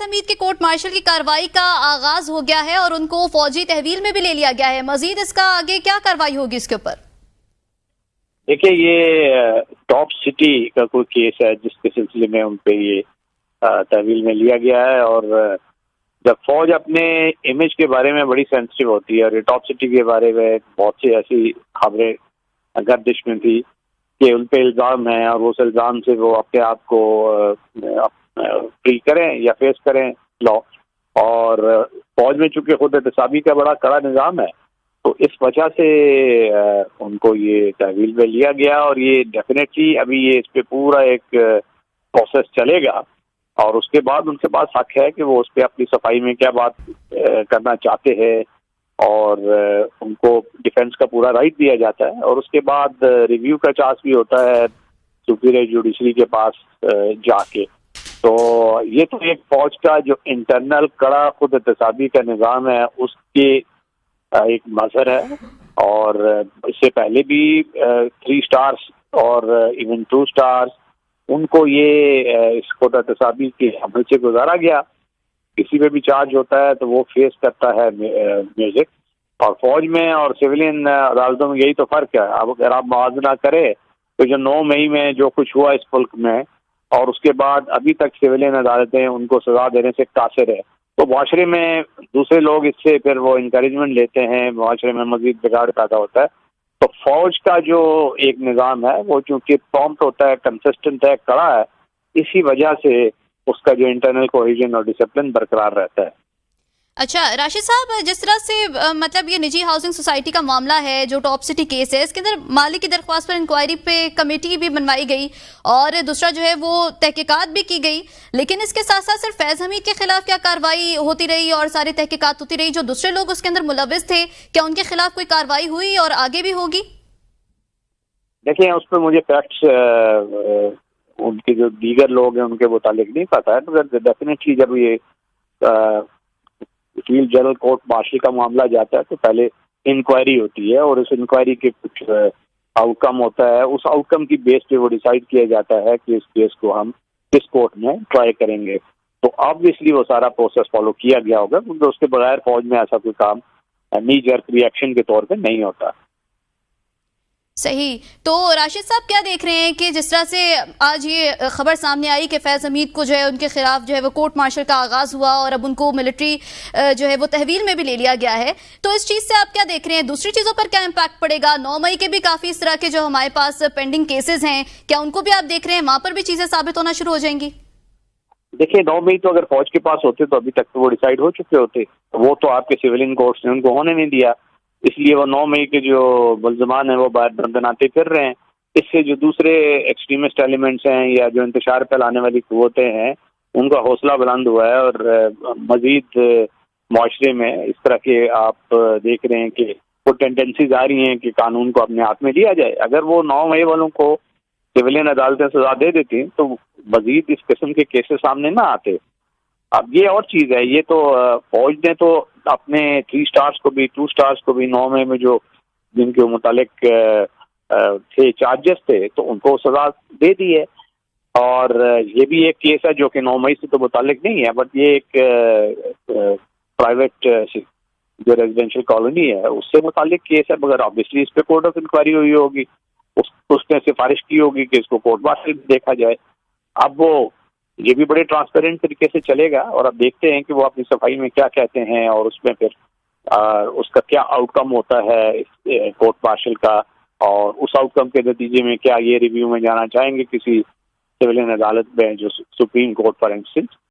हमीद के court martial की कार्रवाई का आगाज हो गया है और उनको फौजी तहवील में भी ले लिया गया है। मजीद इसका आगे क्या कार्रवाई होगी इसके ऊपर? देखिए, ये टॉप सिटी का कोई केस है जिसके सिलसिले में उन पे ये तहवील में लिया गया है। और जब फौज अपने इमेज के बारे में बड़ी सेंसिटिव होती है, और ये टॉप सिटी के बारे में बहुत सी ऐसी खबरें गर्दिश में थी कि उन पे इल्ज़ाम है और उस इल्ज़ाम से वो अपने आप को फ्री करें या फेस करें लॉ। और फौज में चूंकि खुद एहतसाबी का बड़ा कड़ा निज़ाम है, तो इस वजह से उनको ये तहवील में लिया गया। और ये डेफिनेटली अभी ये इस पे पूरा एक प्रोसेस चलेगा और उसके बाद उनके पास हक है कि वो उस पर अपनी सफाई में क्या बात करना चाहते हैं, और उनको डिफेंस का पूरा राइट दिया जाता है। और उसके बाद रिव्यू का चांस भी होता है सुपीरियर जुडिशरी के पास जाके। तो ये तो एक फौज का जो इंटरनल कड़ा खुद एहतसाबी का निज़ाम है उसके एक मजहर है। और इससे पहले भी 3 स्टार्स और इवन 2 स्टार्स उनको ये इस खुद एहतसाबी के अमल से गुजारा गया। किसी पे भी चार्ज होता है तो वो फेस करता है म्यूजिक। और फौज में और सिविलियन अदालतों में यही तो फर्क है। अब अगर आप मुआवजा करें तो जो 9 मई में जो कुछ हुआ इस मुल्क में, और उसके बाद अभी तक सिविलियन अदालतें उनको सजा देने से कासिर है, तो मुआशरे में दूसरे लोग इससे फिर वो इंकरेजमेंट लेते हैं, मुआशरे में मजीद बिगाड़ पैदा होता है। तो फौज का जो एक निज़ाम है वो चूंकि प्रॉम्प्ट होता है, कंसिस्टेंट है, कड़ा है, इसी वजह से उसका जो इंटरनल कोहेजन और डिसिप्लिन बरकरार रहता है। अच्छा राशिद साहब, जिस तरह से मतलब ये निजी हाउसिंग सोसाइटी का मामला है, जो टॉप सिटी केस है, इसके अंदर मालिक की दरख्वास्त पर इंक्वायरी पे कमेटी भी बनवाई गई और दूसरा जो है वो तहकीकात भी की गई, लेकिन इसके साथ साथ सिर्फ फैज हमीद के खिलाफ क्या कार्रवाई होती रही और सारी तहकीकात होती रही? जो दूसरे लोग उसके अंदर मुलविस थे, क्या उनके खिलाफ कोई कार्रवाई हुई और आगे भी होगी? देखिए, उस पर मुझे फैक्ट्स उनके जो दीगर लोग हैं उनके मुतालिक नहीं पता है, मगर डेफिनेटली जब ये वकील जनरल कोर्ट मार्शल का मामला जाता है तो पहले इंक्वायरी होती है और उस इंक्वायरी के कुछ आउटकम होता है। उस आउटकम की बेस पे वो डिसाइड किया जाता है कि इस केस को हम किस कोर्ट में ट्राई करेंगे। तो ऑब्वियसली वो सारा प्रोसेस फॉलो किया गया होगा, क्योंकि उसके बगैर फौज में ऐसा कोई काम नी जर्क रिएक्शन के तौर पे नहीं होता। सही। तो राशिद साहब, क्या देख रहे हैं कि जिस तरह से आज ये खबर सामने आई कि फैज हमीद को जो है उनके खिलाफ जो है वो कोर्ट मार्शल का आगाज हुआ और अब उनको मिलिट्री जो है वो तहवील में भी ले लिया गया है, तो इस चीज से आप क्या देख रहे हैं? दूसरी चीजों पर क्या इम्पैक्ट पड़ेगा? 9 मई के भी काफी इस तरह के जो हमारे पास पेंडिंग केसेस हैं, क्या उनको भी आप देख रहे हैं वहां पर भी चीजें साबित होना शुरू हो जाएंगी? देखिए, 9 मई तो अगर फौज के पास होते तो अभी तक तो वो डिसाइड हो चुके होते। वो तो आपके सिविलियन कोर्ट्स ने उनको होने नहीं दिया, इसलिए वो 9 मई के जो मुल्ज़मान हैं वो बाहर दंदनाते फिर रहे हैं। इससे जो दूसरे एक्सट्रीमिस्ट एलिमेंट्स हैं या जो इंतशार फैलाने वाली कुव्वतें हैं उनका हौसला बुलंद हुआ है। और मजीद मुआशरे में इस तरह के आप देख रहे हैं कि वो टेंडेंसीज आ रही हैं कि कानून को अपने हाथ में लिया जाए। अगर वो 9 मई वालों को सिविलियन अदालतें सजा दे देती तो मजीद इस किस्म के केसेस सामने ना आते। अब ये और चीज है, ये तो फौज ने तो अपने 3 स्टार्स को भी 2 स्टार्स को भी 9 मई में जो जिनके मुतालिक थे चार्जेस थे तो उनको सजा दे दी है। और ये भी एक केस है जो कि 9 मई से तो मुतालिक नहीं है, बट ये एक प्राइवेट जो रेजिडेंशियल कॉलोनी है उससे मुतालिक केस है, मगर ऑब्वियसली इस पे कोर्ट ऑफ इंक्वायरी हुई होगी, उसने सिफारिश की होगी कि इसको कोर्ट मार्शल देखा जाए। अब वो ये भी बड़े ट्रांसपेरेंट तरीके से चलेगा और अब देखते हैं कि वो अपनी सफाई में क्या कहते हैं और उसमें फिर उसका क्या आउटकम होता है कोर्ट मार्शल का, और उस आउटकम के नतीजे में क्या ये रिव्यू में जाना चाहेंगे किसी सिविलियन अदालत में जो सुप्रीम कोर्ट फॉर इंस्टेंस,